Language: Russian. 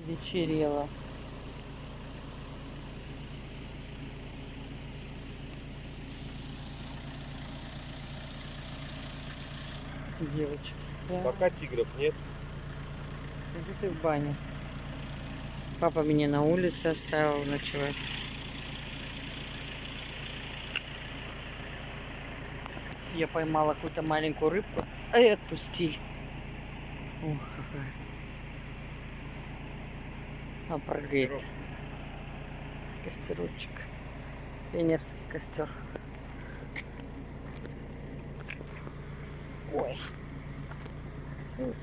Вечерело. Девочки спят. Пока тигров нет. Иди ты в баню. Папа меня на улице оставил ночевать. Я поймала какую-то маленькую рыбку. И отпустили. Ох, какая. А прыгает. Костерочек. Пионерский костер. Ой. Все,